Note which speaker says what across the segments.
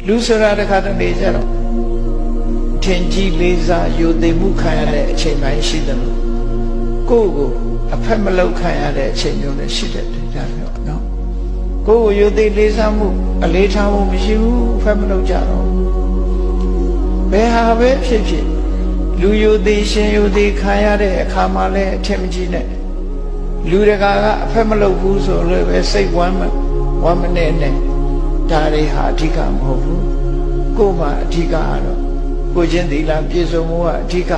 Speaker 1: လူဆိုတာတခါတလေကြတော့ထင်ကြီးလေးစားယိုသိမှုခံရတဲ့အချိန်ပိုင်းရှိတယ်လို့ကိုယ့်ကိုအဖက်မလောက်ခံရတဲ့အချိန်မျိုးလည်းရှိတယ်ဒါမျိုးနော်ကိုယ့်ကိုယိုသိလေးစားမှုအလေးထားမှုမရှိဘူးအဖက်မလောက်ကြတော့ဘယ်ဟာပဲဖြစ်ဖြစ်လူယိုသိရှင်ယိုသိခံရတဲ့အခါမှလည်းအထင်မကြီးနဲ့လူတကာကအဖက်မလောက်ဘူးဆိုလို့ပဲစိတ်ဝမ်းမနဲ့နဲ့ဒါတွေဟာအဓိကမဟုတ်ဘူးကိုယ်မှာအဓိကကတော့ကိုချင်းသီလပြည့်စုံမှုကအဓိက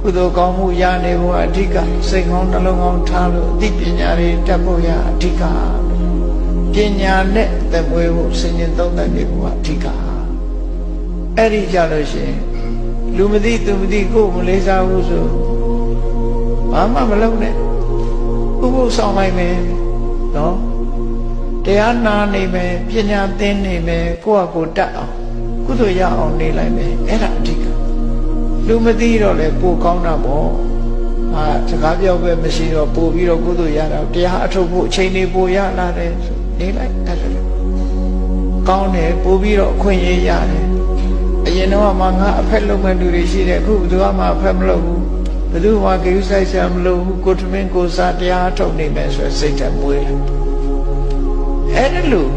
Speaker 1: ကုသိုလ်ကောင်းမှုရနေဖို့အဓိကစိတ်ကောင်းနှလုံးကောင်းထားလို့အသိပညာတွေတတ်ဖို့ရအဓိကပညာနဲ့သက်မွေးဖို့စဉ္ညာသုံးသပ်နေဖို့အဓိကအဲ့ဒီကြလို့ရှိရင်လူမသိသူမသိကိုယ်မလေးစားဘူးဆိုဘာမှမလုပ်နဲ့ဥပုသ်ဆောင်လိုက်မယ်နော်တရားနာနေမယ်ပညာသင်နေမယ်ကိုယ့်အကိုတတ်အောင်ကုသိုလ်ရအောင်နေလိုက်မယ်အဲ့ဒါအဓိကလူမသိတော့လေပိုကောင်းတာပေါ့ဟာစကားပြောပဲမရှိတော့ပို့ပြီးတော့ကုသိုလ်ရတာတရားအထုတ်ဖို့အချိန်လေးပို့ရလာတယ်ဆိုနေလိုက်အဲ့ဒါကောင်းတယ်ပို့ပြီးတော့အခွင့်အရေးရတယ်အရင်တော့မှငါအဖက်လုံးမဲ့လူတွေရှိတယ်အခုဘယ်သူမှအဖက်မလုပ်ဘူးဘယ်သူမှဂရုစိုက်စရာမလိုဘူးကိုထမင်းကိုစားတရားအထုတ်နေမယ်ဆိုစိတ်ဓာတ်မွေးအဲ့ဒါလို့